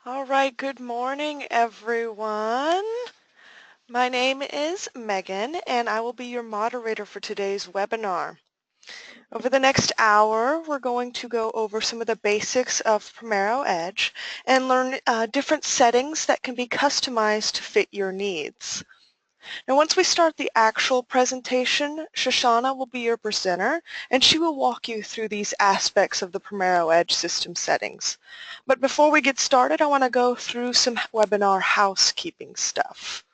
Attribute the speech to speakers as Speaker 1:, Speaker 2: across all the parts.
Speaker 1: All right, good morning, everyone. My name is Megan, and I will be your moderator for today's webinar. Over the next hour, we're going to go over some of the basics of Primero Edge and learn different settings that can be customized to fit your needs. Now, once we start the actual presentation, Shoshana will be your presenter, and she will walk you through these aspects of the Primero Edge system settings. But before we get started, I want to go through some webinar housekeeping stuff.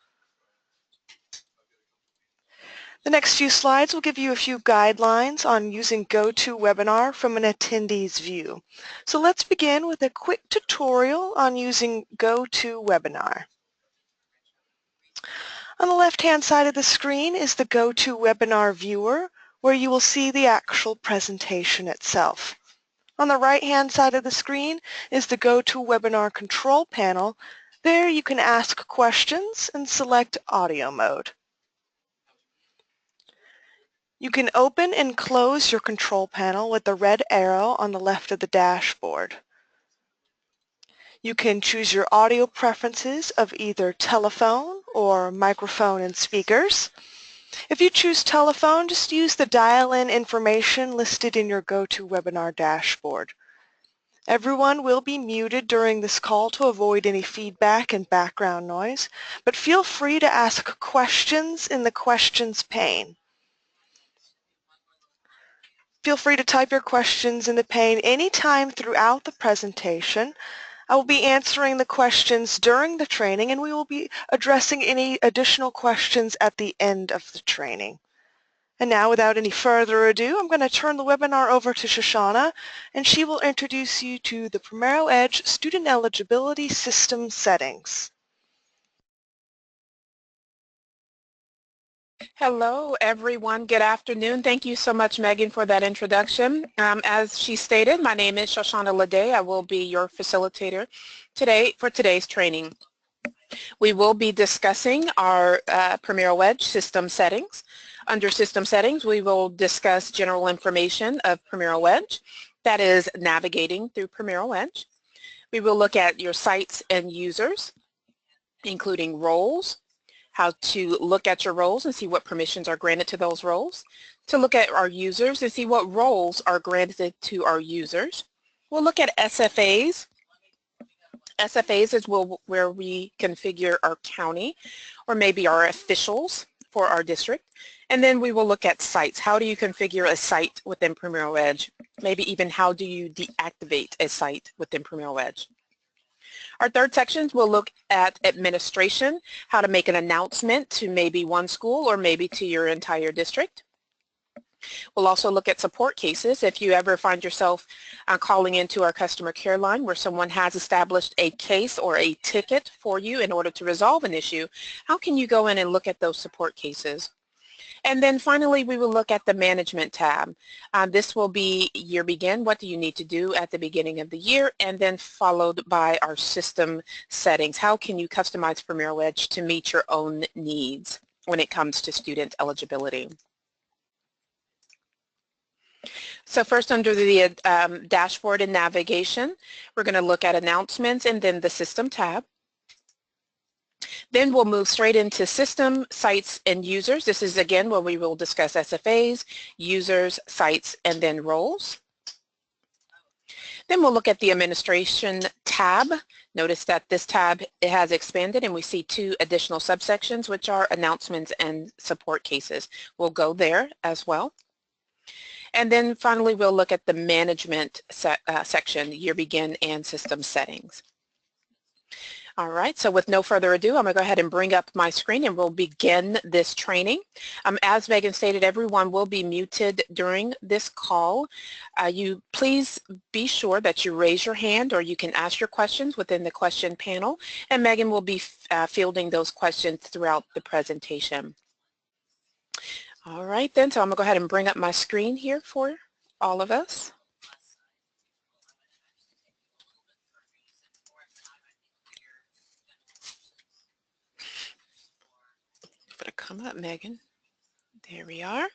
Speaker 1: The next few slides will give you a few guidelines on using GoToWebinar from an attendee's view. So let's begin with a quick tutorial on using GoToWebinar. On the left-hand side of the screen is the GoToWebinar viewer, where you will see the actual presentation itself. On the right-hand side of the screen is the GoToWebinar control panel. There you can ask questions and select audio mode. You can open and close your control panel with the red arrow on the left of the dashboard. You can choose your audio preferences of either telephone or microphone and speakers. If you choose telephone, just use the dial-in information listed in your GoToWebinar dashboard. Everyone will be muted during this call to avoid any feedback and background noise, but feel free to ask questions in the questions pane. Feel free to type your questions in the pane anytime throughout the presentation. I will be answering the questions during the training, and we will be addressing any additional questions at the end of the training. And now, without any further ado, I'm going to turn the webinar over to Shoshana, and she will introduce you to the Primero Edge Student Eligibility System settings.
Speaker 2: Hello, everyone. Good afternoon. Thank you so much, Megan, for that introduction. As she stated, my name is Shoshana Lede. I will be your facilitator today for today's training. We will be discussing our Primero Edge system settings. Under system settings, we will discuss general information of Primero Edge, that is navigating through Primero Edge. We will look at your sites and users, including roles, how to look at your roles and see what permissions are granted to those roles, to look at our users and see what roles are granted to our users. We'll look at SFAs. SFAs is where we configure our county or maybe our officials for our district. And then we will look at sites. How do you configure a site within Primero Edge? Maybe even how do you deactivate a site within Primero Edge? Our third section will look at administration, how to make an announcement to maybe one school or maybe to your entire district. We'll also look at support cases. If you ever find yourself calling into our customer care line where someone has established a case or a ticket for you in order to resolve an issue, how can you go in and look at those support cases? And then finally, we will look at the management tab. This will be year begin. What do you need to do at the beginning of the year? And then followed by our system settings. How can you customize Primero Edge to meet your own needs when it comes to student eligibility? So first, under the dashboard and navigation, we're going to look at announcements and then the system tab. Then we'll move straight into system, sites, and users. This is again where we will discuss SFAs, users, sites, and then roles. Then we'll look at the administration tab. Notice that this tab has expanded and we see two additional subsections, which are announcements and support cases. We'll go there as well. And then finally, we'll look at the management section, year begin and system settings. All right, so with no further ado, I'm going to go ahead and bring up my screen and we'll begin this training. As Megan stated, everyone will be muted during this call. You please be sure that you raise your hand or you can ask your questions within the question panel, and Megan will be fielding those questions throughout the presentation. All right then, so I'm going to go ahead and bring up my screen here for all of us. Better come up, Megan. There we are.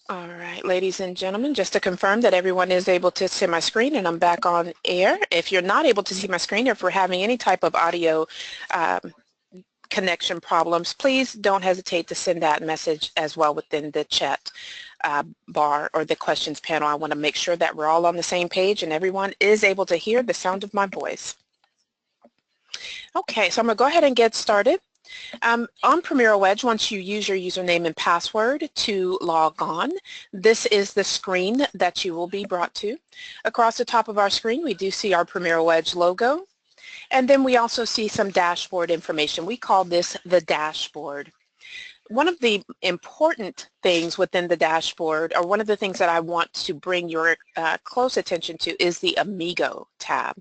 Speaker 2: All right, ladies and gentlemen, just to confirm that everyone is able to see my screen and I'm back on air. If you're not able to see my screen, or if we're having any type of audio connection problems, please don't hesitate to send that message as well within the chat bar or the questions panel. I want to make sure that we're all on the same page and everyone is able to hear the sound of my voice. Okay, so I'm going to go ahead and get started. On Premier Wedge, once you use your username and password to log on, this is the screen that you will be brought to. Across the top of our screen, we do see our Premier Wedge logo, and then we also see some dashboard information. We call this the dashboard. One of the important things within the dashboard, or one of the things that I want to bring your close attention to, is the Amigo tab.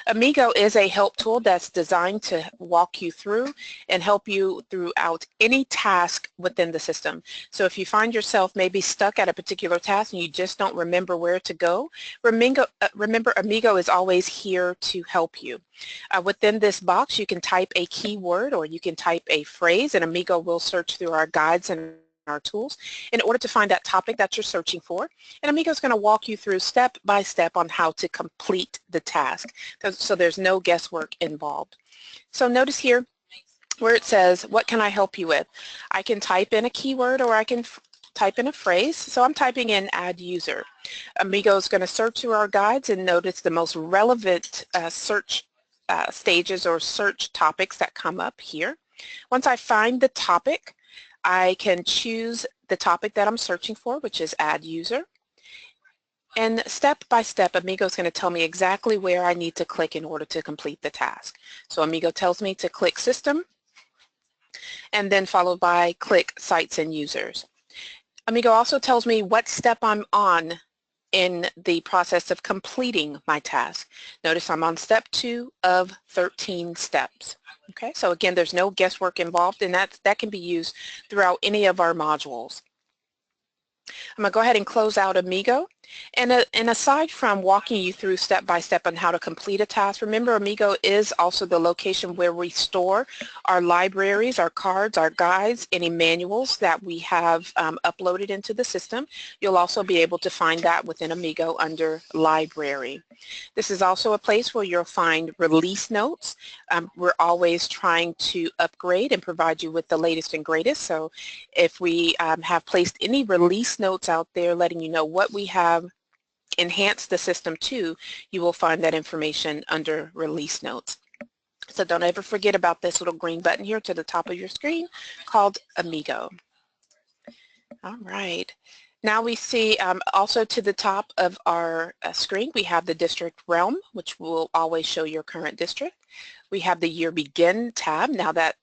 Speaker 2: Amigo is a help tool that's designed to walk you through and help you throughout any task within the system. So if you find yourself maybe stuck at a particular task and you just don't remember where to go, remember Amigo is always here to help you. Within this box, you can type a keyword or you can type a phrase, and Amigo will search through our guides and our tools in order to find that topic that you're searching for. And Amigo is going to walk you through step by step on how to complete the task. So there's no guesswork involved. So notice here where it says, what can I help you with? I can type in a keyword or I can type in a phrase. So I'm typing in add user. Amigo is going to search through our guides and notice the most relevant search stages or search topics that come up here. Once I find the topic, I can choose the topic that I'm searching for, which is add user. And step by step, Amigo is going to tell me exactly where I need to click in order to complete the task. So Amigo tells me to click System, and then followed by click Sites and Users. Amigo also tells me what step I'm on in the process of completing my task. Notice I'm on step 2 of 13 steps. Okay, so again, there's no guesswork involved, and that can be used throughout any of our modules. I'm going to go ahead and close out Amigo. And aside from walking you through step by step on how to complete a task, remember Amigo is also the location where we store our libraries, our cards, our guides, any manuals that we have uploaded into the system. You'll also be able to find that within Amigo under Library. This is also a place where you'll find release notes. We're always trying to upgrade and provide you with the latest and greatest. So if we have placed any release notes out there letting you know what we have enhanced the system to, you will find that information under release notes. So don't ever forget about this little green button here to the top of your screen called Amigo. All right. Now we see also to the top of our screen, we have the district realm, which will always show your current district. We have the year begin tab. Now that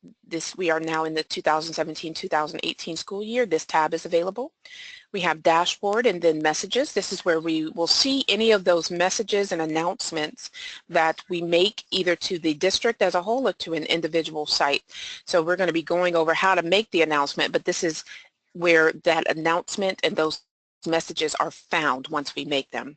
Speaker 2: we are now in the 2017-2018 school year, this tab is available. We have dashboard and then messages. This is where we will see any of those messages and announcements that we make either to the district as a whole or to an individual site. So we're going to be going over how to make the announcement, but this is where that announcement and those messages are found once we make them.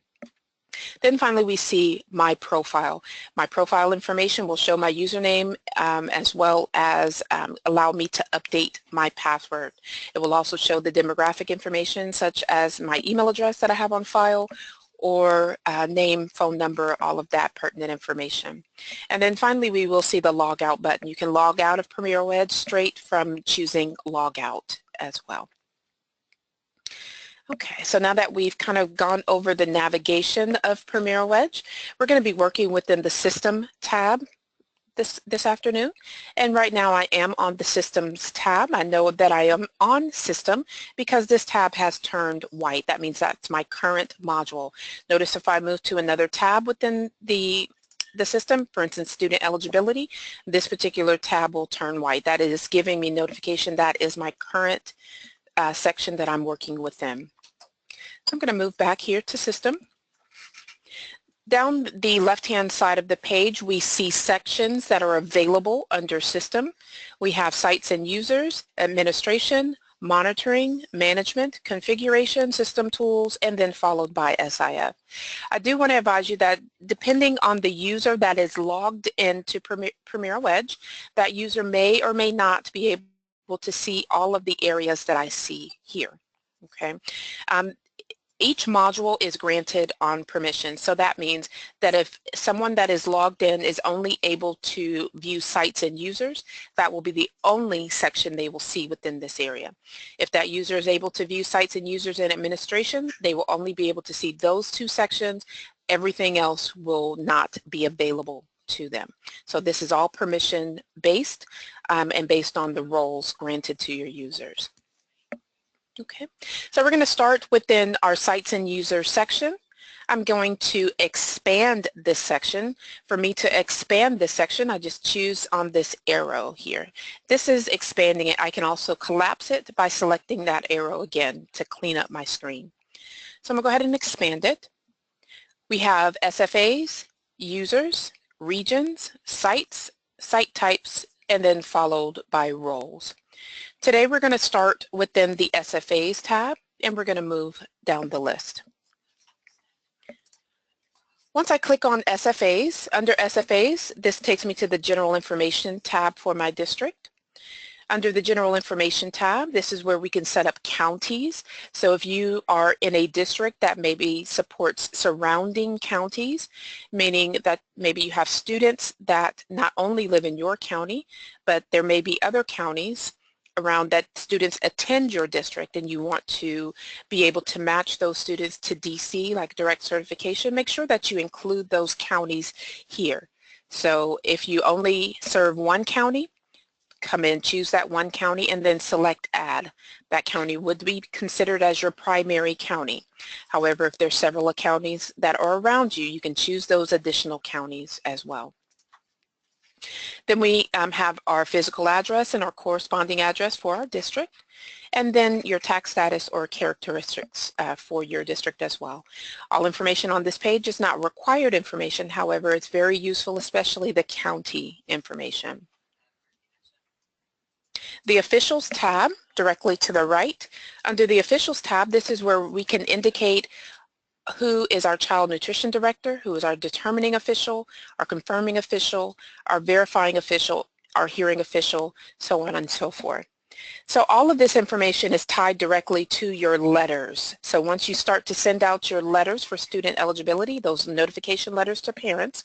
Speaker 2: Then finally we see my profile. My profile information will show my username as well as allow me to update my password. It will also show the demographic information such as my email address that I have on file or name, phone number, all of that pertinent information. And then finally we will see the log out button. You can log out of Premier Wedge straight from choosing log out as well. Okay, so now that we've kind of gone over the navigation of Premier Wedge, we're going to be working within the System tab this afternoon. And right now I am on the Systems tab. I know that I am on System because this tab has turned white. That means that's my current module. Notice if I move to another tab within the system, for instance, student eligibility, this particular tab will turn white. That is giving me notification that is my current section that I'm working within. So I'm going to move back here to System. Down the left-hand side of the page, we see sections that are available under System. We have Sites and Users, Administration, Monitoring, Management, Configuration, System Tools, and then followed by SIF. I do want to advise you that depending on the user that is logged into Premier Wedge, that user may or may not be able to see all of the areas that I see here. Okay. Each module is granted on permission, so that means that if someone that is logged in is only able to view sites and users, that will be the only section they will see within this area. If that user is able to view sites and users in administration, they will only be able to see those two sections. Everything else will not be available to them. So this is all permission based and based on the roles granted to your users. Okay, so we're going to start within our sites and users section. I'm going to expand this section. For me to expand this section, I just choose on this arrow here. This is expanding it. I can also collapse it by selecting that arrow again to clean up my screen. So I'm going to go ahead and expand it. We have SFAs, users, regions, sites, site types, and then followed by roles. Today we're going to start within the SFAs tab and we're going to move down the list. Once I click on SFAs, under SFAs, this takes me to the General Information tab for my district. Under the General Information tab, this is where we can set up counties. So if you are in a district that maybe supports surrounding counties, meaning that maybe you have students that not only live in your county, but there may be other counties around that students attend your district and you want to be able to match those students to DC, like direct certification, make sure that you include those counties here. So if you only serve one county, come in, choose that one county, and then select add. That county would be considered as your primary county. However, if there's several counties that are around you, you can choose those additional counties as well. Then we have our physical address and our corresponding address for our district, and then your tax status or characteristics for your district as well. All information on this page is not required information, however, it's very useful, especially the county information. The Officials tab, directly to the right. Under the Officials tab, this is where we can indicate who is our child nutrition director, who is our determining official, our confirming official, our verifying official, our hearing official, so on and so forth. So all of this information is tied directly to your letters. So once you start to send out your letters for student eligibility, those notification letters to parents,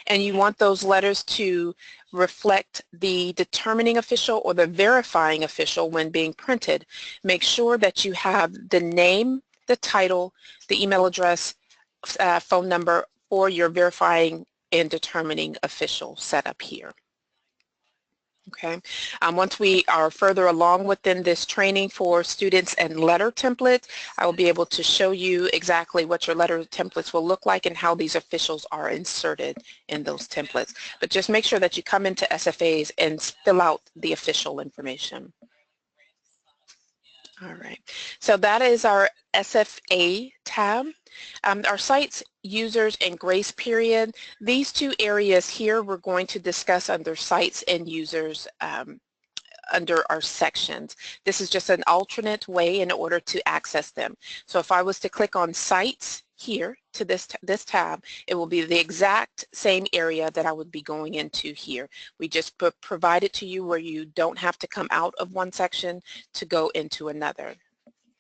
Speaker 2: and you want those letters to reflect the determining official or the verifying official when being printed, make sure that you have the name, the title, the email address, phone number for your verifying and determining official set up here. Okay. Once we are further along within this training for students and letter templates, I will be able to show you exactly what your letter templates will look like and how these officials are inserted in those templates. But just make sure that you come into SFAs and fill out the official information. All right, so that is our SFA tab. Our sites, users, and grace period, these two areas here we're going to discuss under sites and users under our sections. This is just an alternate way in order to access them. So if I was to click on sites here to this tab, it will be the exact same area that I would be going into here. We just provide it to you where you don't have to come out of one section to go into another.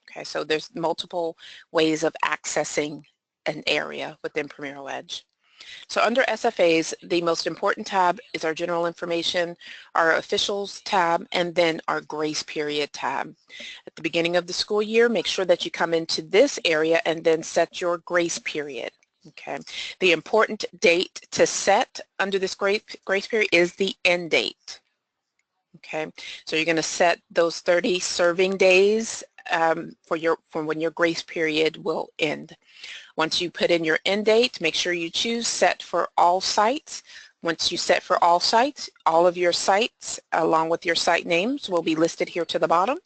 Speaker 2: Okay, so there's multiple ways of accessing an area within Premier Edge. So under SFAs, the most important tab is our general information, our officials tab, and then our grace period tab. At the beginning of the school year, make sure that you come into this area and then set your grace period. Okay. The important date to set under this grace period is the end date. Okay. So you're going to set those 30 serving days for when your grace period will end. Once you put in your end date, make sure you choose set for all sites. Once you set for all sites, all of your sites along with your site names will be listed here to the bottom,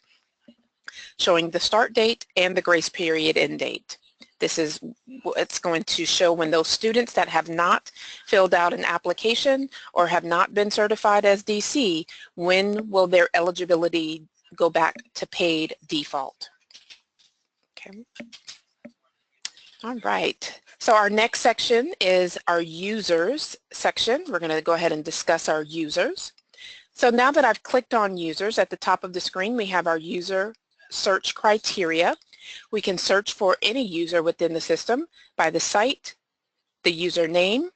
Speaker 2: showing the start date and the grace period end date. This is what's going to show when those students that have not filled out an application or have not been certified as DC, when will their eligibility go back to paid default. Okay. All right. So our next section is our users section. We're going to go ahead and discuss our users. So now that I've clicked on users, at the top of the screen we have our user search criteria. We can search for any user within the system by the site, the user name,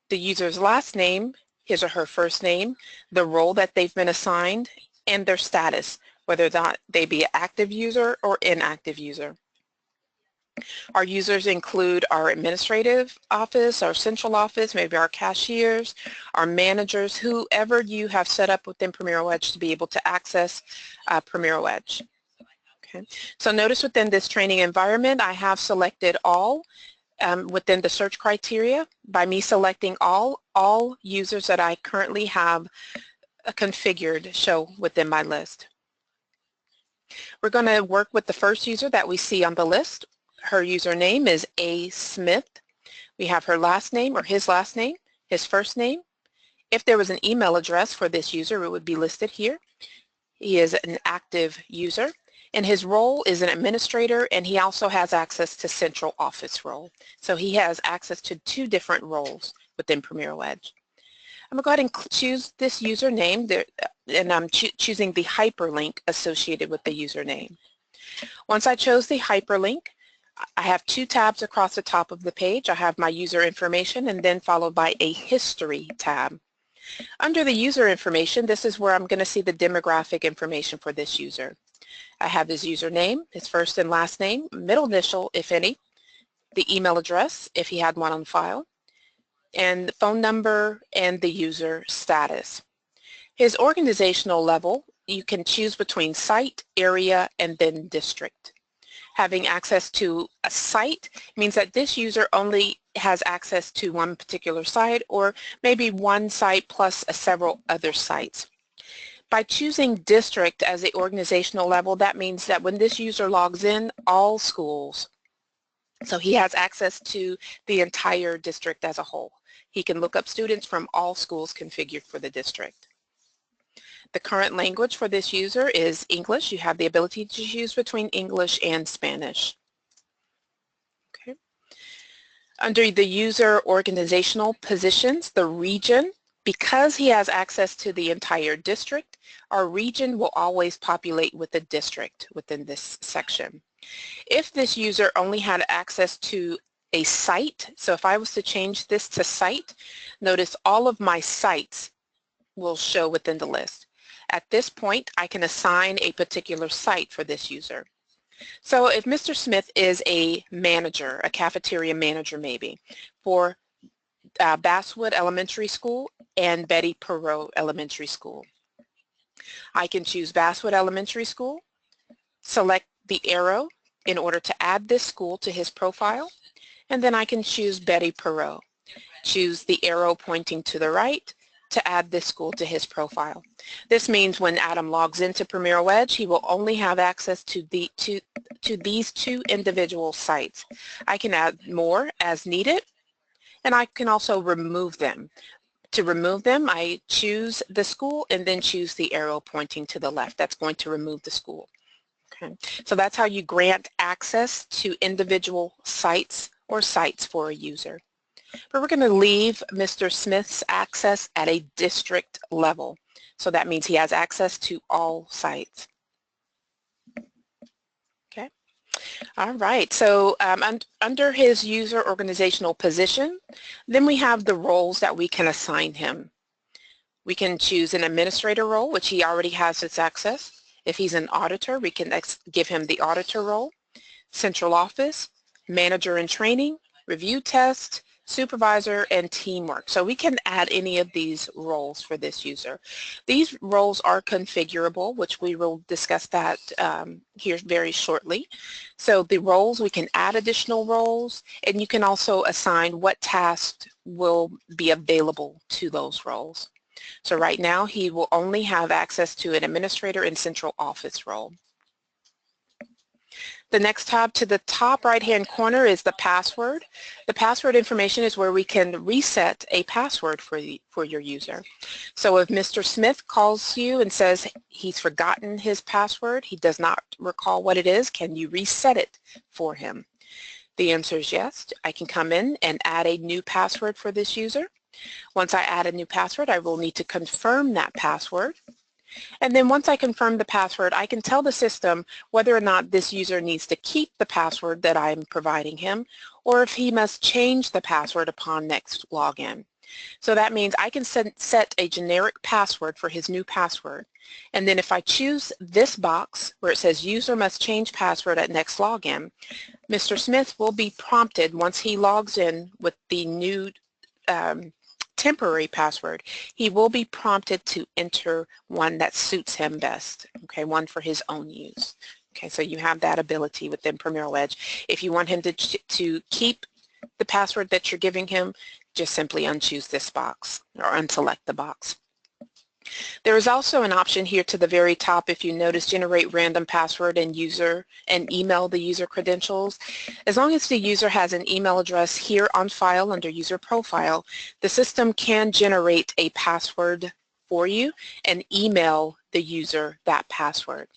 Speaker 2: the user's last name, his or her first name, the role that they've been assigned, and their status, whether that they be an active user or inactive user. Our users include our administrative office, our central office, maybe our cashiers, our managers, whoever you have set up within Primero Edge to be able to access Primero Edge. Okay. So notice within this training environment, I have selected all within the search criteria. By me selecting all users that I currently have configured show within my list. We're going to work with the first user that we see on the list. Her username is A. Smith. We have her last name or his last name, his first name. If there was an email address for this user, it would be listed here. He is an active user, and his role is an administrator, and he also has access to central office role. So he has access to 2 different roles within Primero Edge. I'm going to go ahead and choose this username, and I'm choosing the hyperlink associated with the username. Once I chose the hyperlink, I have 2 tabs across the top of the page. I have my user information and then followed by a history tab. Under the user information, this is where I'm going to see the demographic information for this user. I have his username, his first and last name, middle initial, if any, the email address, if he had one on file, and the phone number and the user status. His organizational level, you can choose between site, area, and then district. Having access to a site means that this user only has access to one particular site or maybe one site plus several other sites. By choosing district as the organizational level, that means that when this user logs in, all schools, so he has access to the entire district as a whole. He can look up students from all schools configured for the district. The current language for this user is English. You have the ability to choose between English and Spanish. Okay. Under the user organizational positions, the region, because he has access to the entire district, our region will always populate with the district within this section. If this user only had access to a site, so if I was to change this to site, notice all of my sites will show within the list. At this point, I can assign a particular site for this user. So if Mr. Smith is a manager, a cafeteria manager maybe, for Basswood Elementary School and Betty Perot Elementary School, I can choose Basswood Elementary School, select the arrow in order to add this school to his profile, and then I can choose Betty Perot. Choose the arrow pointing to the right to add this school to his profile. This means when Adam logs into Primero Edge, he will only have access to these 2 individual sites. I can add more as needed, and I can also remove them. To remove them, I choose the school and then choose the arrow pointing to the left. That's going to remove the school. Okay. So that's how you grant access to individual sites or sites for a user. But we're going to leave Mr. Smith's access at a district level. So that means he has access to all sites. Okay. All right. So under his user organizational position, then we have the roles that we can assign him. We can choose an administrator role, which he already has its access. If he's an auditor, we can give him the auditor role, central office, manager in training, review test, supervisor, and teamwork. So we can add any of these roles for this user. These roles are configurable, which we will discuss that here very shortly. So the roles, we can add additional roles, and you can also assign what tasks will be available to those roles. So right now, he will only have access to an administrator and central office role. The next tab to the top right-hand corner is the password. The password information is where we can reset a password for your user. So if Mr. Smith calls you and says he's forgotten his password, he does not recall what it is, can you reset it for him? The answer is yes. I can come in and add a new password for this user. Once I add a new password, I will need to confirm that password. And then once I confirm the password, I can tell the system whether or not this user needs to keep the password that I'm providing him, or if he must change the password upon next login. So that means I can set a generic password for his new password. And then if I choose this box where it says user must change password at next login, Mr. Smith will be prompted once he logs in with the new temporary password. He will be prompted to enter one that suits him best, okay, one for his own use. Okay, so you have that ability within Premier Edge. If you want him to keep the password that you're giving him, just simply unchoose this box or unselect the box. There is also an option here to the very top, if you notice, generate random password and email the user credentials. As long as the user has an email address here on file under user profile, the system can generate a password for you and email the user that password.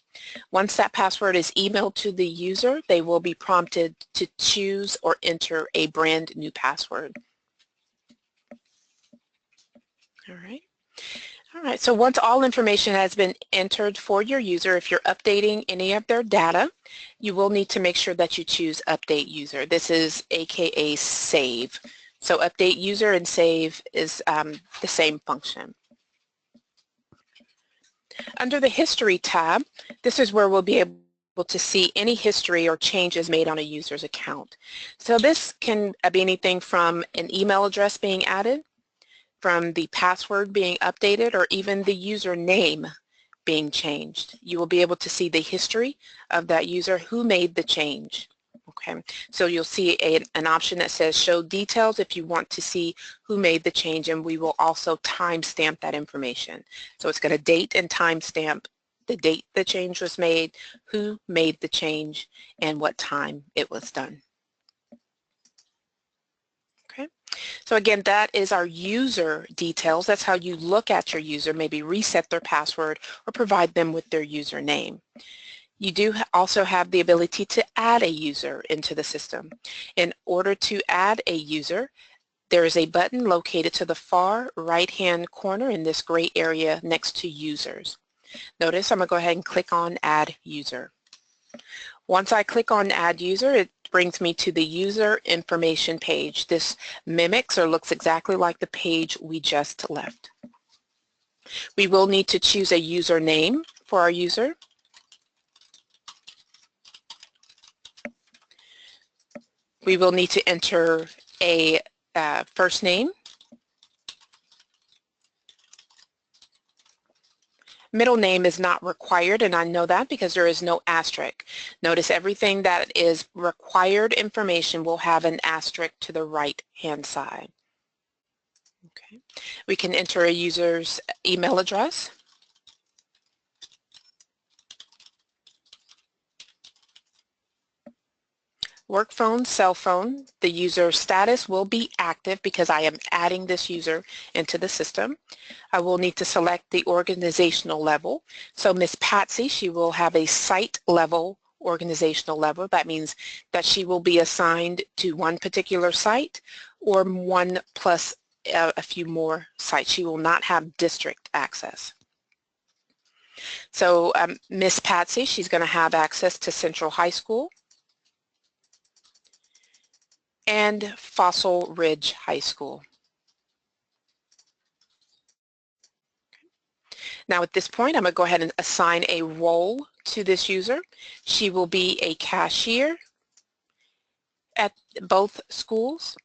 Speaker 2: Once that password is emailed to the user, they will be prompted to choose or enter a brand new password. All right. All right, so once all information has been entered for your user, if you're updating any of their data, you will need to make sure that you choose Update User. This is AKA Save. So Update User and Save is the same function. Under the History tab, this is where we'll be able to see any history or changes made on a user's account. So this can be anything from an email address being added, from the password being updated, or even the username being changed. You will be able to see the history of that user, who made the change. Okay, so you'll see an option that says show details if you want to see who made the change, and we will also timestamp that information. So it's going to date and timestamp the date the change was made, who made the change, and what time it was done. Okay. So again, that is our user details. That's how you look at your user, maybe reset their password or provide them with their username. You do also have the ability to add a user into the system. In order to add a user, there is a button located to the far right-hand corner in this gray area next to users. Notice I'm going to go ahead and click on Add User. Once I click on Add User, it brings me to the user information page. This mimics or looks exactly like the page we just left. We will need to choose a username for our user. We will need to enter a first name. Middle name is not required, and I know that because there is no asterisk. Notice everything that is required information will have an asterisk to the right-hand side. Okay. We can enter a user's email address. Work phone, cell phone. The user status will be active because I am adding this user into the system. I will need to select the organizational level. So Miss Patsy, she will have a site level organizational level. That means that she will be assigned to one particular site or one plus a few more sites. She will not have district access. So Miss Patsy, she's going to have access to Central High School and Fossil Ridge High School. Now at this point, I'm going to go ahead and assign a role to this user. She will be a cashier at both schools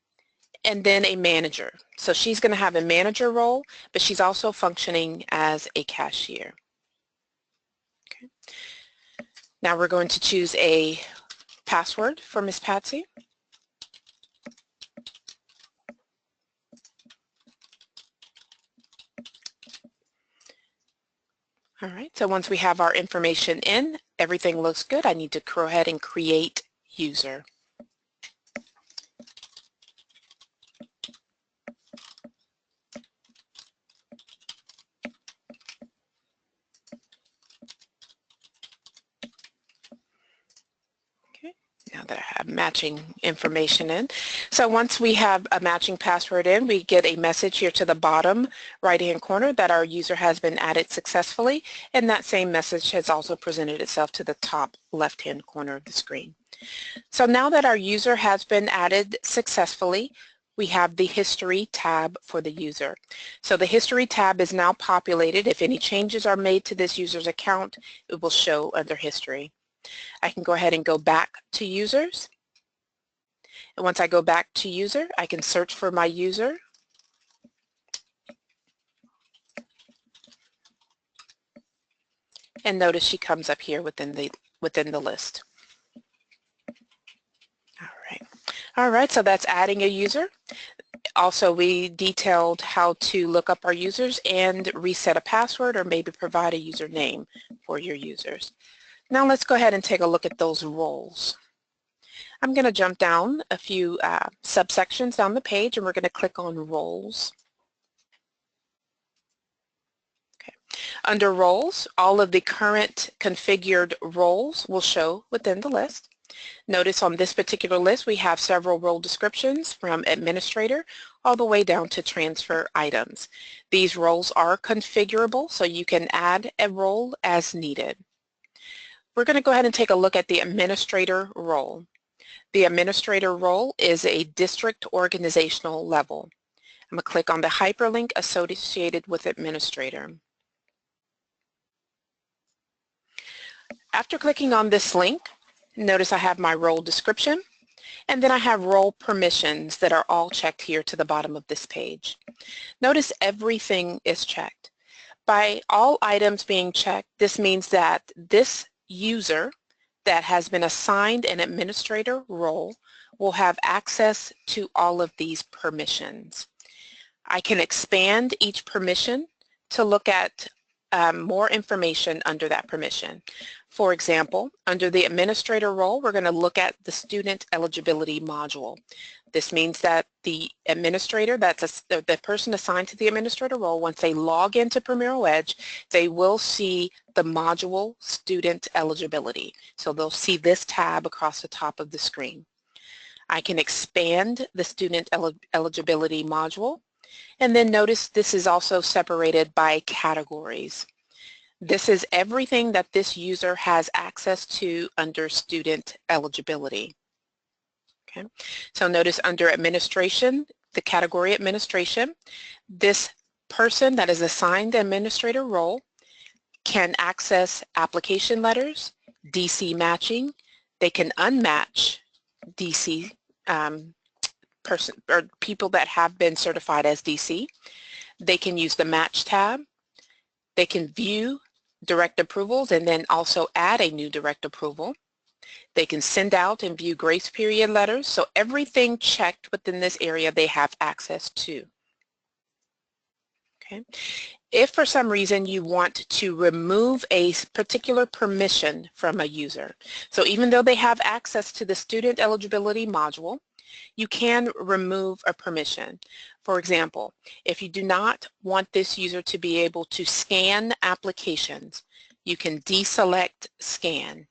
Speaker 2: and then a manager. So she's going to have a manager role, but she's also functioning as a cashier. Okay. Now we're going to choose a password for Miss Patsy. All right, so once we have our information in, everything looks good. I need to go ahead and create user. Okay, now that I have matching information in. So once we have a matching password in, we get a message here to the bottom right-hand corner that our user has been added successfully, and that same message has also presented itself to the top left-hand corner of the screen. So now that our user has been added successfully, we have the History tab for the user. So the History tab is now populated. If any changes are made to this user's account, it will show under History. I can go ahead and go back to Users. And once I go back to User, I can search for my user. And notice she comes up here within the list. All right, so that's adding a user. Also, we detailed how to look up our users and reset a password or maybe provide a username for your users. Now let's go ahead and take a look at those roles. I'm going to jump down a few subsections down the page, and we're going to click on Roles. Okay. Under Roles, all of the current configured roles will show within the list. Notice on this particular list we have several role descriptions from administrator all the way down to transfer items. These roles are configurable, so you can add a role as needed. We're going to go ahead and take a look at the administrator role. The administrator role is a district organizational level. I'm going to click on the hyperlink associated with administrator. After clicking on this link, notice I have my role description, and then I have role permissions that are all checked here to the bottom of this page. Notice everything is checked. By all items being checked, this means that this user that has been assigned an administrator role will have access to all of these permissions. I can expand each permission to look at more information under that permission. For example, under the administrator role, we're going to look at the student eligibility module. This means that the administrator, the person assigned to the administrator role, once they log into Primero Edge, they will see the module student eligibility. So they'll see this tab across the top of the screen. I can expand the student eligibility module, and then notice this is also separated by categories. This is everything that this user has access to under student eligibility. Okay. So notice under administration, the category administration, this person that is assigned the administrator role can access application letters, DC matching. They can unmatch DC person or people that have been certified as DC. They can use the match tab. They can view direct approvals and then also add a new direct approval. They can send out and view grace period letters. So everything checked within this area they have access to. Okay. If for some reason you want to remove a particular permission from a user, so even though they have access to the student eligibility module, you can remove a permission. For example, if you do not want this user to be able to scan applications, you can deselect scan.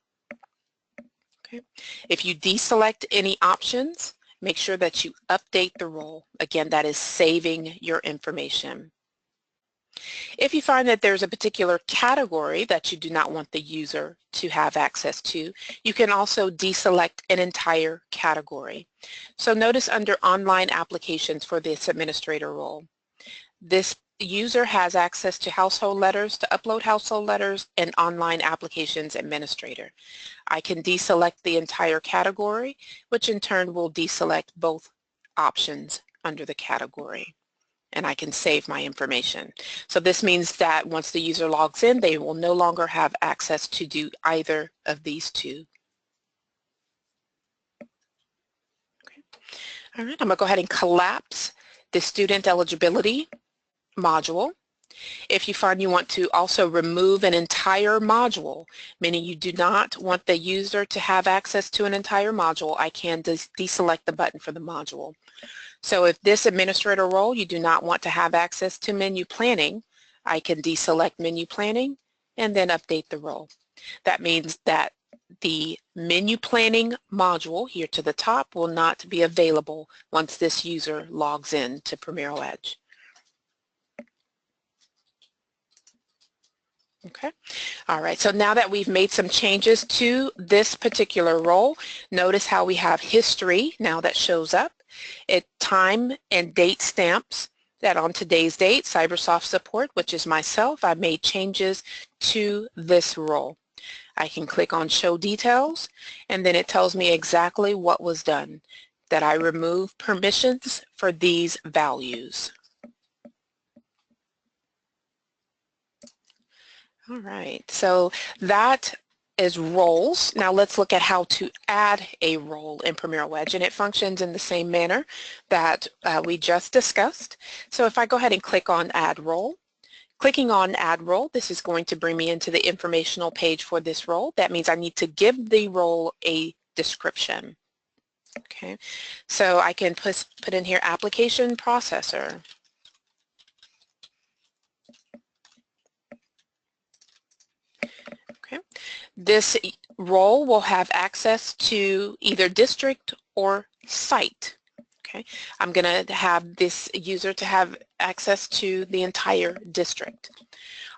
Speaker 2: Okay. If you deselect any options, make sure that you update the role. Again, that is saving your information. If you find that there's a particular category that you do not want the user to have access to, you can also deselect an entire category. So notice under online applications for this administrator role, this user has access to household letters, to upload household letters, and online applications administrator. I can deselect the entire category, which in turn will deselect both options under the category. And I can save my information. So this means that once the user logs in, they will no longer have access to do either of these two. Okay. All right, I'm going to go ahead and collapse the student eligibility module. If you find you want to also remove an entire module, meaning you do not want the user to have access to an entire module, I can deselect the button for the module. So if this administrator role you do not want to have access to menu planning, I can deselect menu planning and then update the role. That means that the menu planning module here to the top will not be available once this user logs in to Primero Edge. Okay. All right. So now that we've made some changes to this particular role, notice how we have history now that shows up. It time and date stamps that on today's date, Cybersoft support, which is myself, I made changes to this role. I can click on show details and then it tells me exactly what was done, that I remove permissions for these values. All right, so that is roles. Now let's look at how to add a role in Primero Edge, and it functions in the same manner that we just discussed. So if I go ahead and click on add role, clicking on add role, this is going to bring me into the informational page for this role. That means I need to give the role a description. Okay, so I can put in here application processor. Okay, this role will have access to either district or site. Okay, I'm going to have this user to have access to the entire district.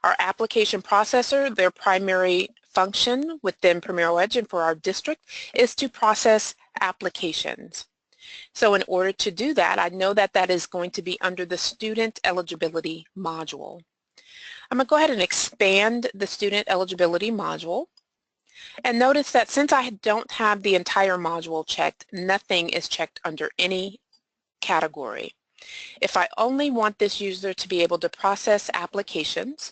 Speaker 2: Our application processor, their primary function within Primero Edge and for our district is to process applications. So in order to do that, I know that that is going to be under the student eligibility module. I'm going to go ahead and expand the student eligibility module. And notice that since I don't have the entire module checked, nothing is checked under any category. If I only want this user to be able to process applications,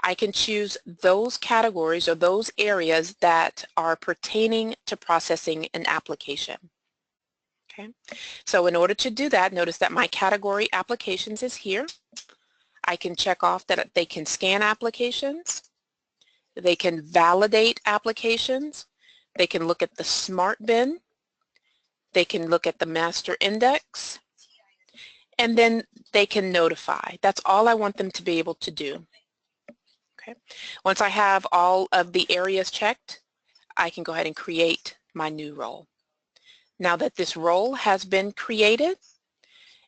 Speaker 2: I can choose those categories or those areas that are pertaining to processing an application. Okay, so in order to do that, notice that my category applications is here. I can check off that they can scan applications, they can validate applications, they can look at the smart bin, they can look at the master index, and then they can notify. That's all I want them to be able to do. Okay. Once I have all of the areas checked, I can go ahead and create my new role. Now that this role has been created,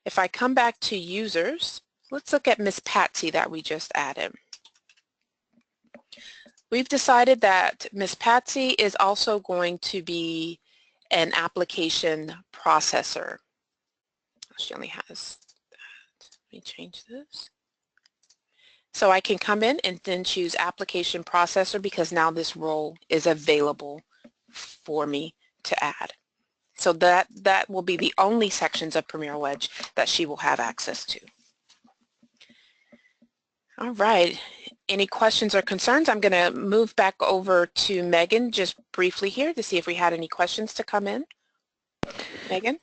Speaker 2: if I come back to users, let's look at Miss Patsy that we just added. We've decided that Miss Patsy is also going to be an application processor. She only has that. Let me change this. So I can come in and then choose application processor because now this role is available for me to add. So that will be the only sections of Primero Edge that she will have access to. All right. Any questions or concerns? I'm going to move back over to Megan just briefly here to see if we had any questions to come in. Megan?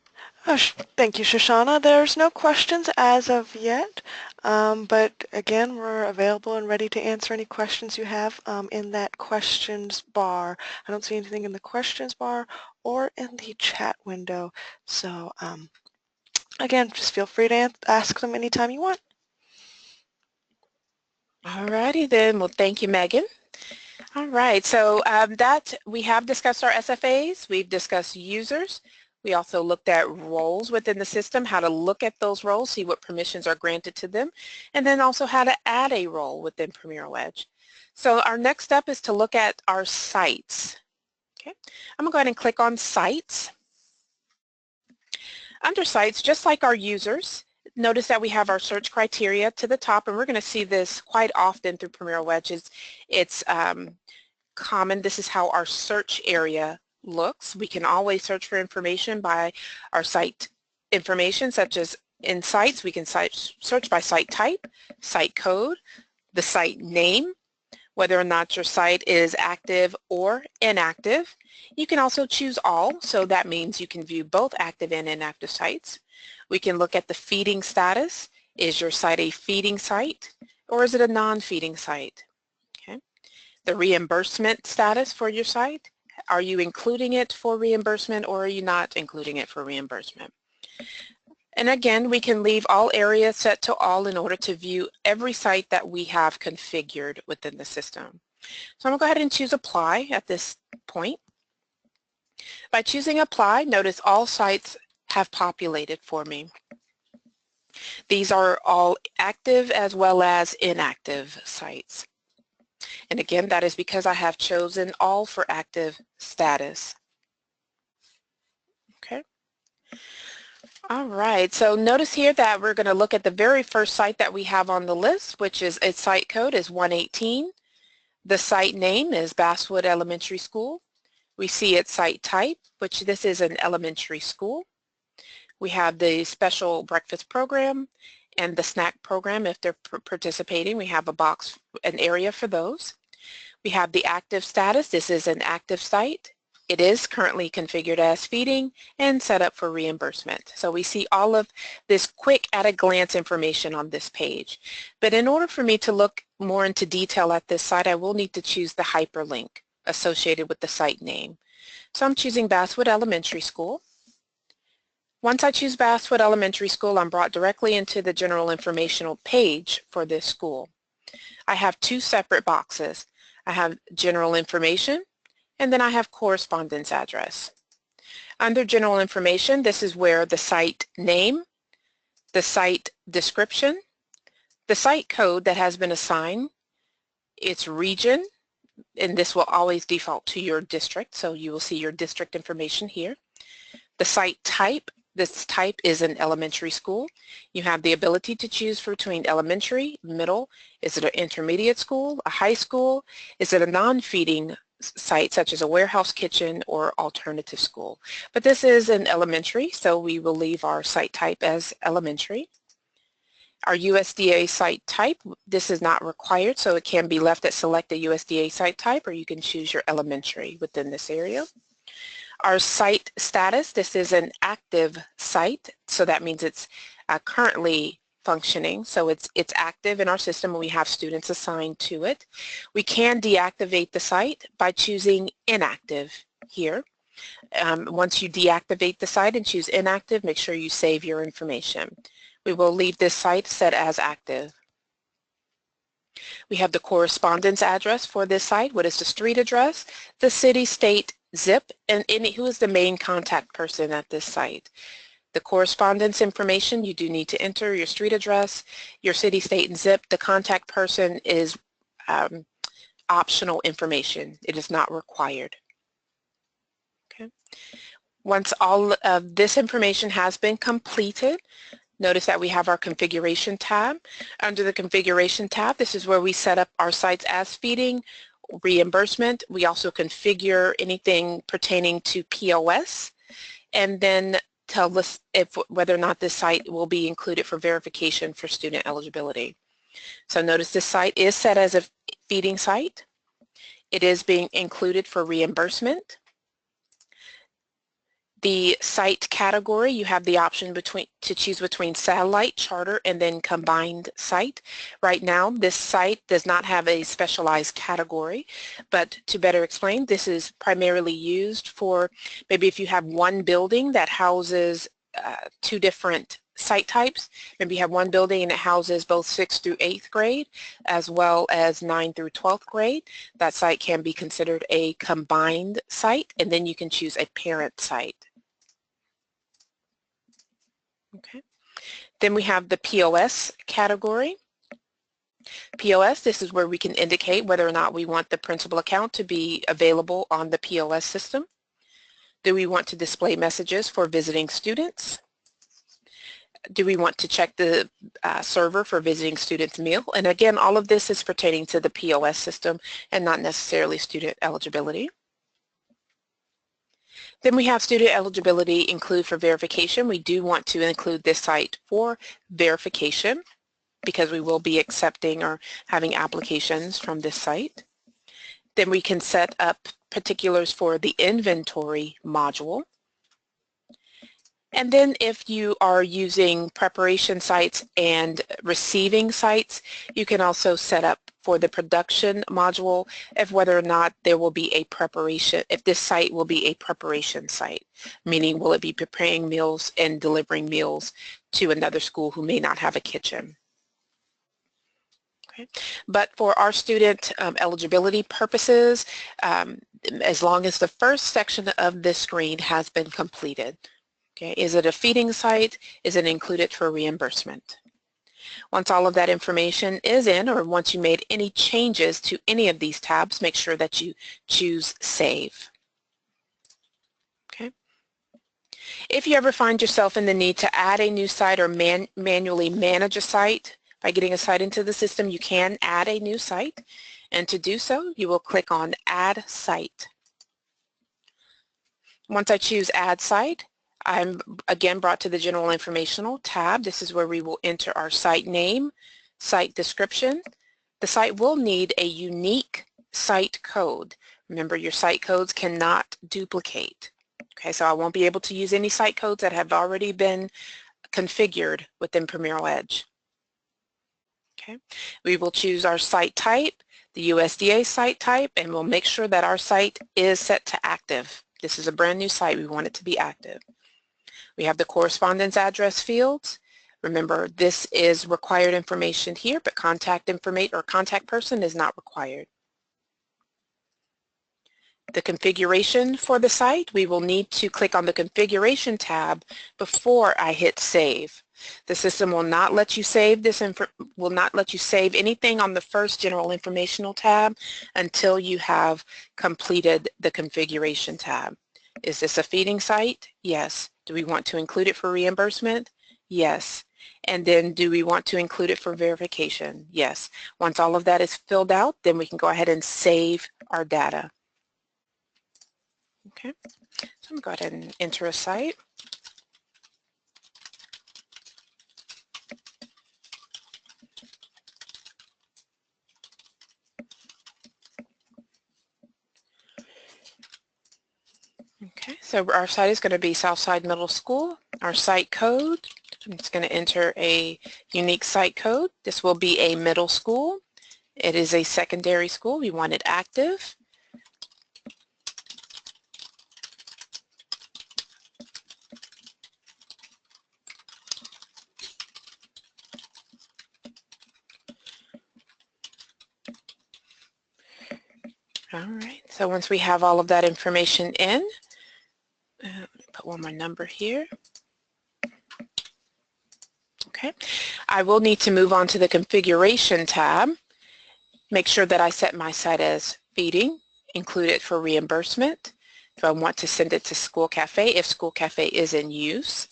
Speaker 1: Thank you, Shoshana. There's no questions as of yet, but again, we're available and ready to answer any questions you have in that questions bar. I don't see anything in the questions bar or in the chat window, so again, just feel free to ask them anytime you want.
Speaker 2: All righty then. Well, thank you, Megan. All right, so that we have discussed our SFAs. We've discussed users. We also looked at roles within the system, how to look at those roles, see what permissions are granted to them, and then also how to add a role within Primero Edge. So our next step is to look at our sites. Okay, I'm going to go ahead and click on Sites. Under Sites, just like our users, notice that we have our search criteria to the top, and we're going to see this quite often through Primero Edge. It's common. This is how our search area looks. We can always search for information by our site information, such as in sites, we can search by site type, site code, the site name, whether or not your site is active or inactive. You can also choose all, so that means you can view both active and inactive sites. We can look at the feeding status. Is your site a feeding site or is it a non-feeding site? Okay. The reimbursement status for your site. Are you including it for reimbursement or are you not including it for reimbursement? And again, we can leave all areas set to all in order to view every site that we have configured within the system. So I'm going to go ahead and choose Apply at this point. By choosing Apply, notice all sites have populated for me. These are all active as well as inactive sites. And again, that is because I have chosen all for active status. Okay. All right, so notice here that we're going to look at the very first site that we have on the list, which is its site code is 118. The site name is Basswood Elementary School. We see its site type, which this is an elementary school. We have the special breakfast program and the snack program if they're participating. We have a box, an area for those. We have the active status. This is an active site. It is currently configured as feeding and set up for reimbursement. So we see all of this quick at-a-glance information on this page. But in order for me to look more into detail at this site, I will need to choose the hyperlink associated with the site name. So I'm choosing Basswood Elementary School. Once I choose Basswood Elementary School, I'm brought directly into the general informational page for this school. I have two separate boxes. I have general information, and then I have correspondence address. Under general information, this is where the site name, the site description, the site code that has been assigned, its region, and this will always default to your district, so you will see your district information here. The site type, this type is an elementary school. You have the ability to choose between elementary, middle, is it an intermediate school, a high school, is it a non-feeding site such as a warehouse kitchen or alternative school. But this is an elementary, so we will leave our site type as elementary. Our USDA site type, this is not required, so it can be left at select a USDA site type, or you can choose your elementary within this area. Our site status, this is an active site, so that means it's currently functioning, so it's active in our system and we have students assigned to it. We can deactivate the site by choosing inactive here. Once you deactivate the site and choose inactive, make sure you save your information. We will leave this site set as active. We have the correspondence address for this site. What is the street address, the city, state, zip, and who is the main contact person at this site. The correspondence information, you do need to enter your street address, your city, state, and zip. The contact person is optional information. It is not required. Okay. Once all of this information has been completed, notice that we have our configuration tab. Under the configuration tab, this is where we set up our sites as feeding, reimbursement. We also configure anything pertaining to POS, and then tell us whether or not this site will be included for verification for student eligibility. So notice this site is set as a feeding site. It is being included for reimbursement. The site category, you have the option to choose between satellite, charter, and then combined site. Right now, this site does not have a specialized category, but to better explain, this is primarily used for maybe if you have one building that houses two different site types. Maybe you have one building and it houses both 6th through 8th grade as well as 9th through 12th grade. That site can be considered a combined site, and then you can choose a parent site. Okay. Then we have the POS category. POS, this is where we can indicate whether or not we want the principal account to be available on the POS system. Do we want to display messages for visiting students? Do we want to check the server for visiting students' meal? And again, all of this is pertaining to the POS system and not necessarily student eligibility. Then we have student eligibility include for verification. We do want to include this site for verification because we will be accepting or having applications from this site. Then we can set up particulars for the inventory module. And then if you are using preparation sites and receiving sites, you can also set up for the production module of whether or not there will be a preparation, if this site will be a preparation site, meaning will it be preparing meals and delivering meals to another school who may not have a kitchen. Okay. But for our student eligibility purposes, as long as the first section of this screen has been completed. Okay, is it a feeding site? Is it included for reimbursement? Once all of that information is in, or once you made any changes to any of these tabs, make sure that you choose Save. Okay. If you ever find yourself in the need to add a new site or manually manage a site, by getting a site into the system, you can add a new site. And to do so, you will click on Add Site. Once I choose Add Site, I'm again brought to the General Informational tab. This is where we will enter our site name, site description. The site will need a unique site code. Remember, your site codes cannot duplicate. Okay, so I won't be able to use any site codes that have already been configured within Premier Edge. Okay, we will choose our site type, the USDA site type, and we'll make sure that our site is set to active. This is a brand new site. We want it to be active. We have the correspondence address fields. Remember, this is required information here, but contact information or contact person is not required. The configuration for the site, we will need to click on the configuration tab before I hit save. The system will not let you save anything on the first general informational tab until you have completed the configuration tab. Is this a feeding site? Yes. Do we want to include it for reimbursement? Yes. And then do we want to include it for verification? Yes. Once all of that is filled out, then we can go ahead and save our data. Okay, so I'm going to go ahead and enter a site. Okay, so our site is going to be Southside Middle School. Our site code, I'm just going to enter a unique site code. This will be a middle school. It is a secondary school. We want it active. All right, so once we have all of that information in, let me put one more number here. Okay, I will need to move on to the configuration tab. Make sure that I set my site as feeding, include it for reimbursement. Do I want to send it to School Cafe if School Cafe is in use,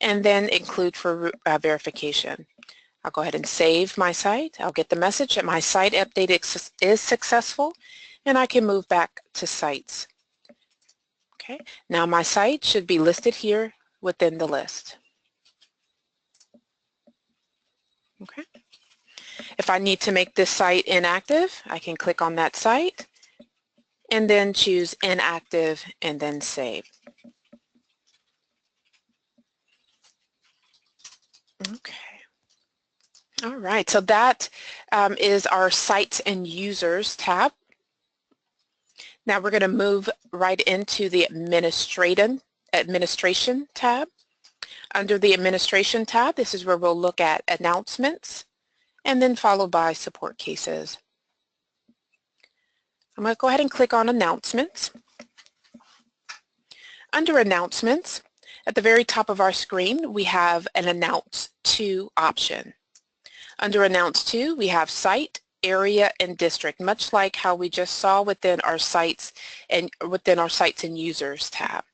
Speaker 2: and then include for verification. I'll go ahead and save my site. I'll get the message that my site update is successful, and I can move back to sites. Okay, now my site should be listed here within the list. Okay. If I need to make this site inactive, I can click on that site and then choose inactive and then save. Okay. All right, so that is our Sites and Users tab. Now we're going to move right into the Administration tab. Under the Administration tab, this is where we'll look at announcements and then followed by support cases. I'm going to go ahead and click on Announcements. Under Announcements, at the very top of our screen, we have an Announce To option. Under Announce To, we have Site, Area, and District, much like how we just saw within our Sites and Users tab.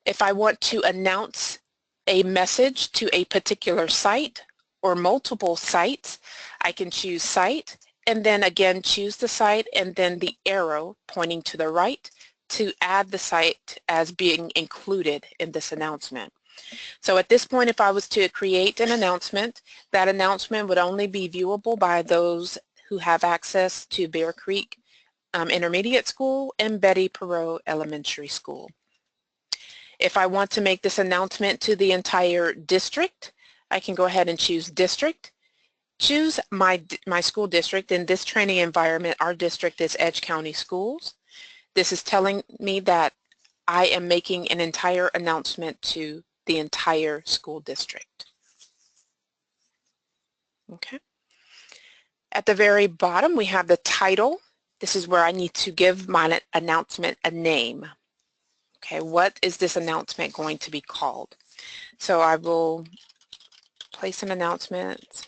Speaker 2: If I want to announce a message to a particular site or multiple sites, I can choose Site and then again choose the site and then the arrow pointing to the right to add the site as being included in this announcement. So at this point, if I was to create an announcement, that announcement would only be viewable by those who have access to Bear Creek Intermediate School and Betty Perot Elementary School. If I want to make this announcement to the entire district, I can go ahead and choose District. Choose my school district. In this training environment, our district is Edge County Schools. This is telling me that I am making an entire announcement to the entire school district. Okay. At the very bottom, we have the title this is where I need to give my announcement a name. Okay, what is this announcement going to be called? So I will place an announcement.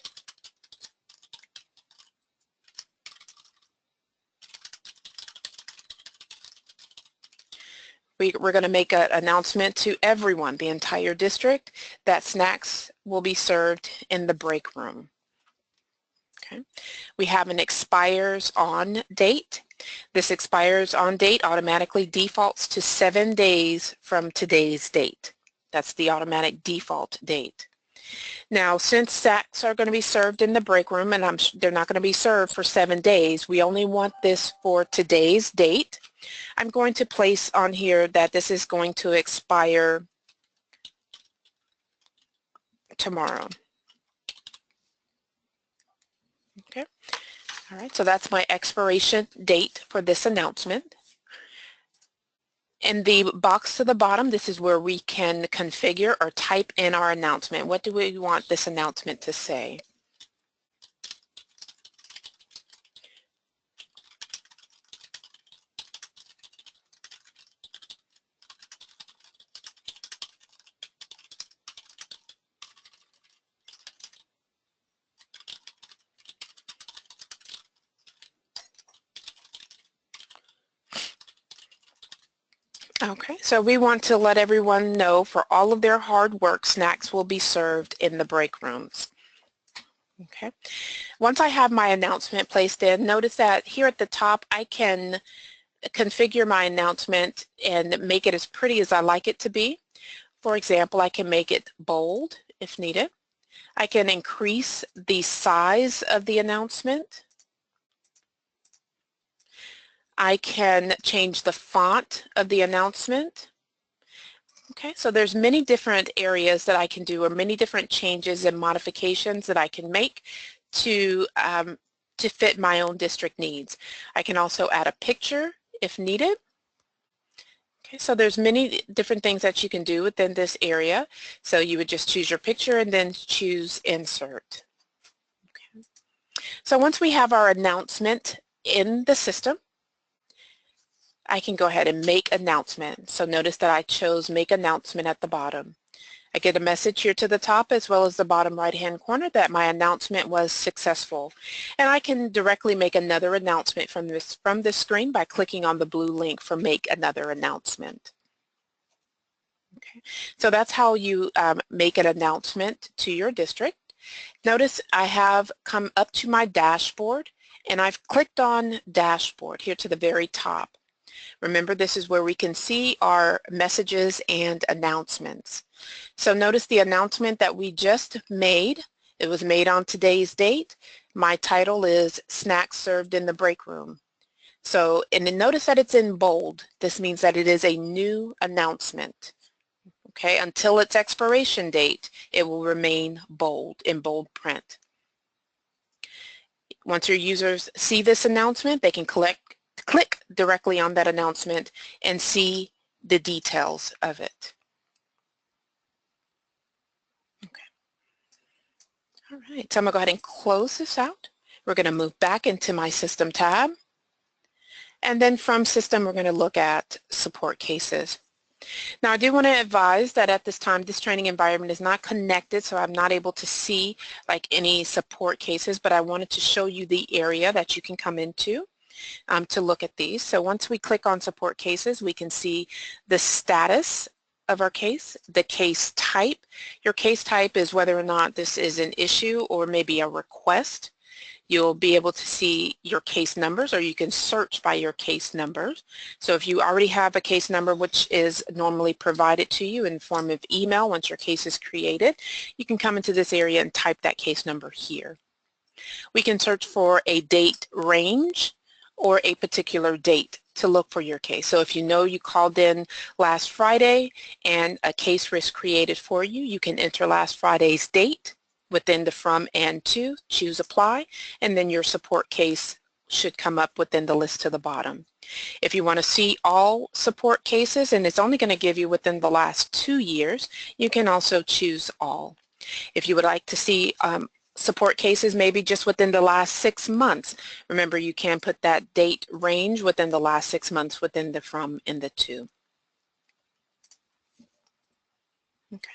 Speaker 2: We're going to make an announcement to everyone, the entire district, that snacks will be served in the break room. Okay. We have an expires on date. This expires on date automatically defaults to 7 days from today's date. That's the automatic default date. Now, since snacks are going to be served in the break room, and they're not going to be served for 7 days, we only want this for today's date. I'm going to place on here that this is going to expire tomorrow. Okay. All right, so that's my expiration date for this announcement. In the box to the bottom, this is where we can configure or type in our announcement. What do we want this announcement to say? Okay, so we want to let everyone know for all of their hard work, snacks will be served in the break rooms. Okay, once I have my announcement placed in, notice that here at the top I can configure my announcement and make it as pretty as I like it to be. For example, I can make it bold if needed. I can increase the size of the announcement. I can change the font of the announcement. Okay, so there's many different areas that I can do, or many different changes and modifications that I can make to fit my own district needs. I can also add a picture if needed. Okay, so there's many different things that you can do within this area. So you would just choose your picture and then choose Insert. Okay. So once we have our announcement in the system, I can go ahead and make announcement. So notice that I chose make announcement at the bottom. I get a message here to the top as well as the bottom right hand corner that my announcement was successful. And I can directly make another announcement from this screen by clicking on the blue link for make another announcement. Okay. So that's how you make an announcement to your district. Notice I have come up to my dashboard and I've clicked on dashboard here to the very top. Remember, this is where we can see our messages and announcements. So notice the announcement that we just made. It was made on today's date. My title is Snacks Served in the Break Room. So, and then notice that it's in bold. This means that it is a new announcement. Okay, until its expiration date, it will remain bold, in bold print. Once your users see this announcement, they can click directly on that announcement and see the details of it. Okay. All right, so I'm going to go ahead and close this out. We're going to move back into my System tab. And then from System, we're going to look at support cases. Now, I do want to advise that at this time, this training environment is not connected, so I'm not able to see like any support cases, but I wanted to show you the area that you can come into to look at these. So once we click on support cases, we can see the status of our case, the case type. Your case type is whether or not this is an issue or maybe a request. You'll be able to see your case numbers, or you can search by your case numbers. So if you already have a case number, which is normally provided to you in form of email once your case is created, you can come into this area and type that case number here. We can search for a date range or a particular date to look for your case. So if you know you called in last Friday and a case was created for you, you can enter last Friday's date within the from and to, choose apply, and then your support case should come up within the list to the bottom. If you want to see all support cases, and it's only going to give you within the last 2 years, you can also choose all. If you would like to see support cases maybe just within the last 6 months. Remember, you can put that date range within the last 6 months within the from and the to. Okay.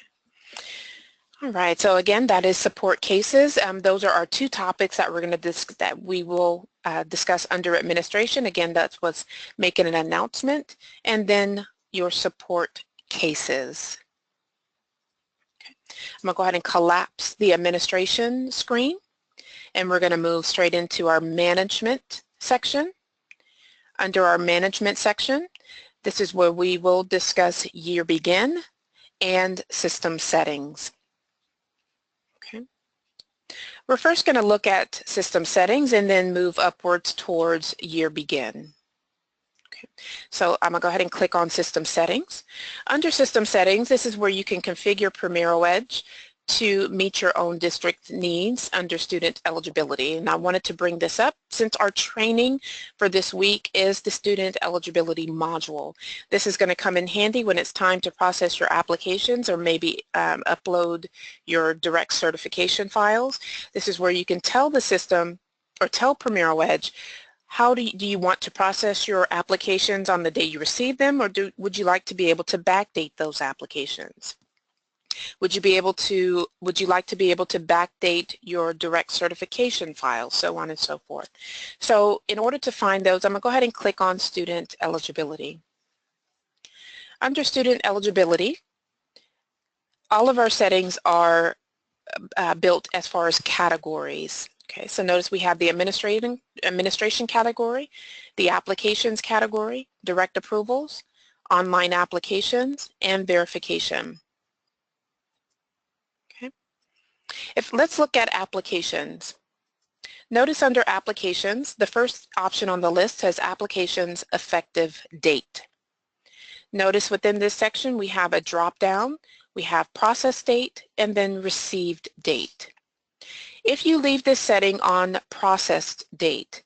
Speaker 2: All right, so again, that is support cases. Those are our two topics that we will discuss under administration. Again, that's what's making an announcement, and then your support cases. Okay. I'm going to go ahead and collapse the administration screen, and we're going to move straight into our management section. Under our management section, this is where we will discuss year begin and system settings. Okay. We're first going to look at system settings and then move upwards towards year begin. Okay. So I'm going to go ahead and click on system settings. Under system settings, this is where you can configure Primero Edge to meet your own district needs under student eligibility. And I wanted to bring this up since our training for this week is the student eligibility module. This is going to come in handy when it's time to process your applications or maybe upload your direct certification files. This is where you can tell the system or tell Primero Edge how do you want to process your applications on the day you receive them, or would you like to be able to backdate those applications? Would you like to be able to backdate your direct certification files, so on and so forth. So in order to find those, I'm going to go ahead and click on student eligibility. Under student eligibility, all of our settings are built as far as categories. Okay, so notice we have the administration category, the applications category, direct approvals, online applications, and verification. Let's look at applications. Notice under applications, the first option on the list says applications effective date. Notice within this section we have a drop-down, we have process date, and then received date. If you leave this setting on processed date,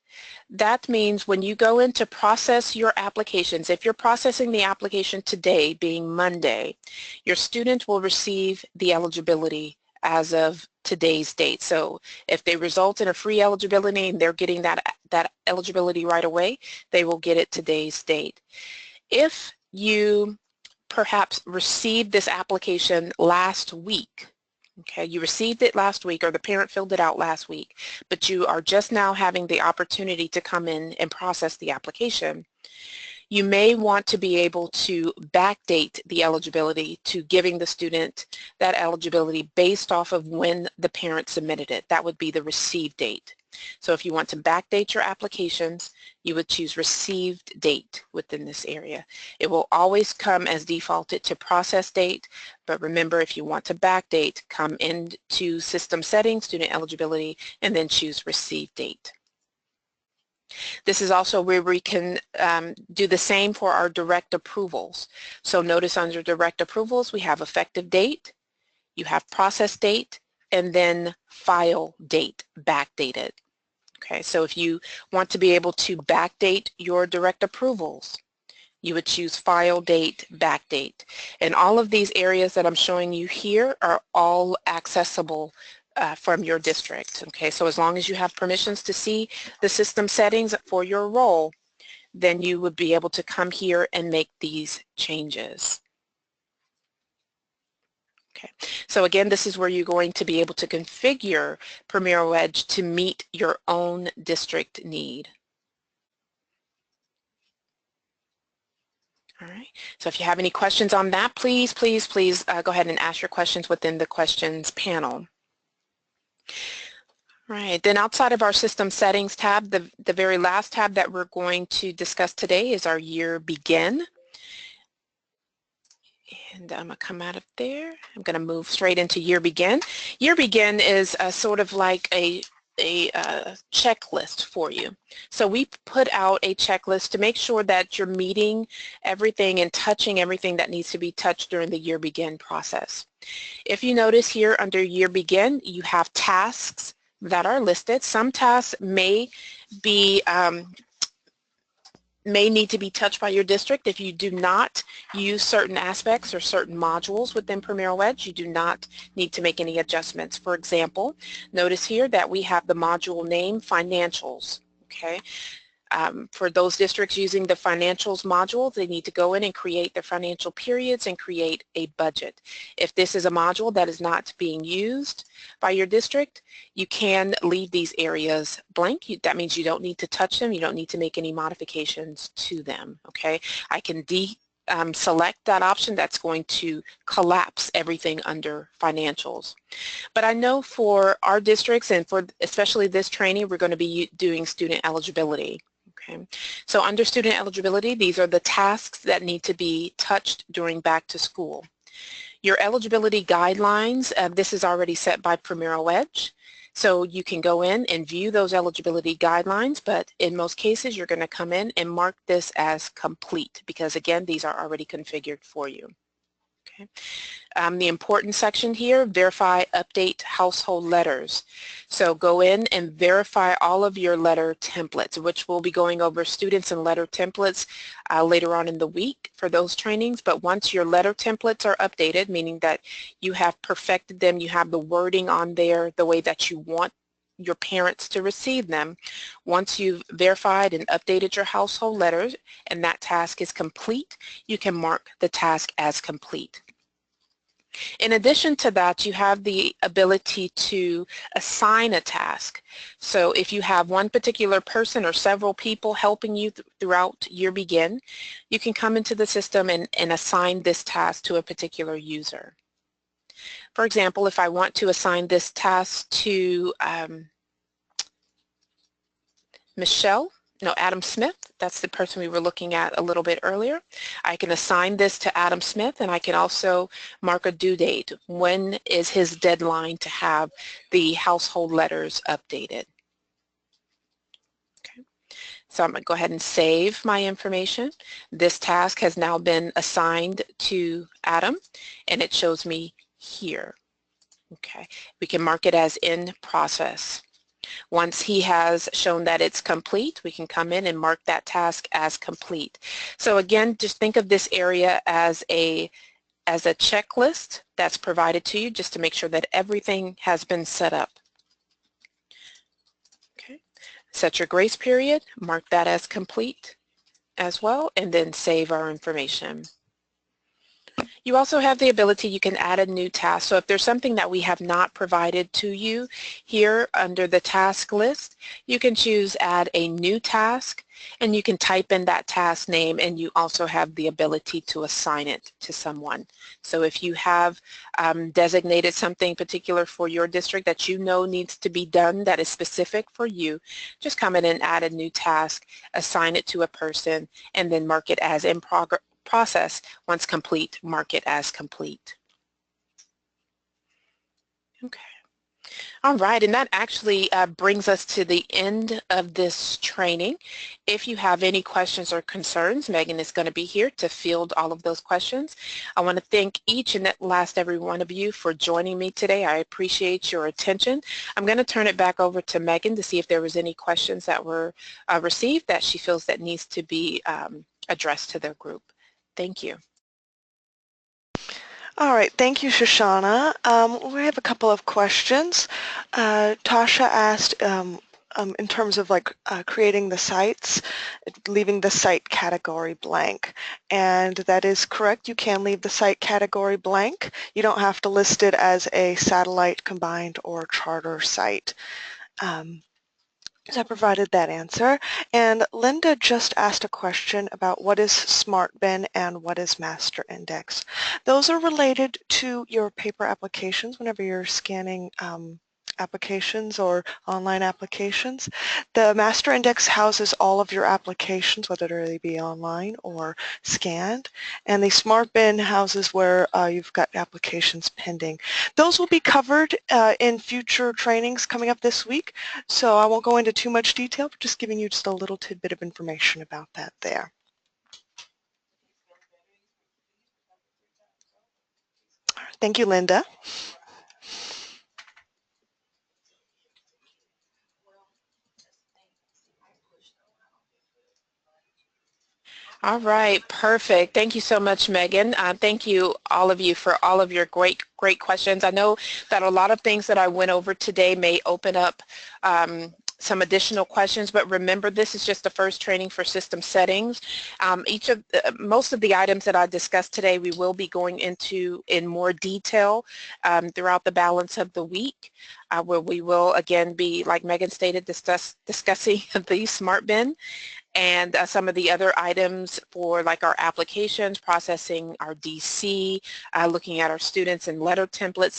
Speaker 2: that means when you go in to process your applications, if you're processing the application today, being Monday, your student will receive the eligibility as of today's date. So if they result in a free eligibility and they're getting that eligibility right away, they will get it today's date. If you perhaps received this application last week, okay, you received it last week or the parent filled it out last week, but you are just now having the opportunity to come in and process the application, you may want to be able to backdate the eligibility to giving the student that eligibility based off of when the parent submitted it. That would be the receive date. So if you want to backdate your applications, you would choose received date within this area. It will always come as defaulted to process date, but remember if you want to backdate, come into system settings, student eligibility, and then choose receive date. This is also where we can do the same for our direct approvals. So notice under direct approvals we have effective date, you have process date, and then file date backdated. Okay, so if you want to be able to backdate your direct approvals, you would choose file date, backdate. And all of these areas that I'm showing you here are all accessible from your district. Okay, so as long as you have permissions to see the system settings for your role, then you would be able to come here and make these changes. Okay, so again, this is where you're going to be able to configure Primero Edge to meet your own district need. All right, so if you have any questions on that, please go ahead and ask your questions within the questions panel. Right, then outside of our system settings tab, the very last tab that we're going to discuss today is our year begin. And I'm going to come out of there. I'm going to move straight into year begin. Year begin is sort of like a checklist for you. So we put out a checklist to make sure that you're meeting everything and touching everything that needs to be touched during the year begin process. If you notice here under year begin, you have tasks that are listed. Some tasks may be may need to be touched by your district. If you do not use certain aspects or certain modules within Premier Wedge, you do not need to make any adjustments. For example, notice here that we have the module name Financials. Okay. For those districts using the financials module, they need to go in and create their financial periods and create a budget. If this is a module that is not being used by your district, you can leave these areas blank. That means you don't need to touch them. You don't need to make any modifications to them. Okay, I can select that option. That's going to collapse everything under financials. But I know for our districts and for especially this training, we're going to be doing student eligibility. Okay. So under student eligibility, these are the tasks that need to be touched during back to school. Your eligibility guidelines, this is already set by Premier Wedge. So you can go in and view those eligibility guidelines, but in most cases you're going to come in and mark this as complete because again, these are already configured for you. Okay. The important section here, verify, update household letters. So go in and verify all of your letter templates, which we'll be going over students and letter templates later on in the week for those trainings. But once your letter templates are updated, meaning that you have perfected them, you have the wording on there the way that you want your parents to receive them. Once you've verified and updated your household letters and that task is complete, you can mark the task as complete. In addition to that, you have the ability to assign a task. So if you have one particular person or several people helping you throughout Year Begin, you can come into the system and assign this task to a particular user. For example, if I want to assign this task to Adam Smith, that's the person we were looking at a little bit earlier. I can assign this to Adam Smith and I can also mark a due date. When is his deadline to have the household letters updated? Okay. So I'm going to go ahead and save my information. This task has now been assigned to Adam and it shows me here. Okay. We can mark it as in process. Once he has shown that it's complete, we can come in and mark that task as complete. So again, just think of this area as a checklist that's provided to you just to make sure that everything has been set up. Okay. Set your grace period, mark that as complete as well, and then save our information. You also have the ability, you can add a new task. So if there's something that we have not provided to you here under the task list, you can choose add a new task and you can type in that task name and you also have the ability to assign it to someone. So if you have designated something particular for your district that you know needs to be done that is specific for you, just come in and add a new task, assign it to a person, and then mark it as in process. Once complete, mark it as complete. Okay. All right, and that actually brings us to the end of this training. If you have any questions or concerns, Megan is going to be here to field all of those questions. I want to thank each and last every one of you for joining me today. I appreciate your attention. I'm going to turn it back over to Megan to see if there was any questions that were received that she feels that needs to be addressed to their group. Thank you.
Speaker 1: All right, thank you, Shoshana. We have a couple of questions. Tasha asked in terms of creating the sites, leaving the site category blank. And that is correct. You can leave the site category blank. You don't have to list it as a satellite, combined, or charter site. So I provided that answer. And Linda just asked a question about what is SmartBin and what is Master Index. Those are related to your paper applications whenever you're scanning applications or online applications. The Master Index houses all of your applications, whether they be online or scanned, and the SmartBin houses where you've got applications pending. Those will be covered in future trainings coming up this week, so I won't go into too much detail, but just giving you just a little tidbit of information about that there. Thank you, Linda.
Speaker 2: All right, perfect. Thank you so much, Megan. Thank you, all of you, for all of your great questions. I know that a lot of things that I went over today may open up some additional questions, but remember, this is just the first training for system settings. Most of the items that I discussed today, we will be going into in more detail throughout the balance of the week, where we will again be, like Megan stated, discussing the smart bin and some of the other items for like our applications, processing our DC, looking at our students and letter templates.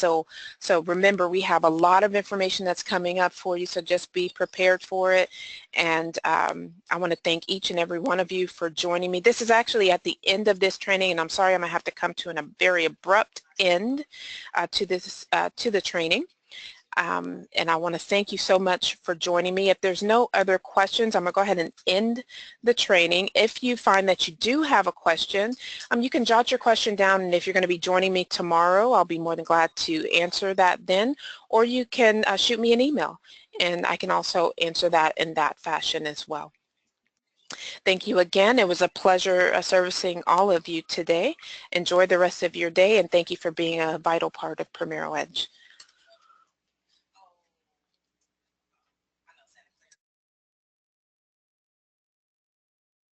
Speaker 2: So remember, we have a lot of information that's coming up for you, so just be prepared for it. And I want to thank each and every one of you for joining me. This is actually at the end of this training, and I'm sorry I'm going to have to come to a very abrupt end to the training. And I want to thank you so much for joining me. If there's no other questions, I'm going to go ahead and end the training. If you find that you do have a question, you can jot your question down, and if you're going to be joining me tomorrow, I'll be more than glad to answer that then, or you can shoot me an email, and I can also answer that in that fashion as well. Thank you again. It was a pleasure servicing all of you today. Enjoy the rest of your day, and thank you for being a vital part of Primero Edge.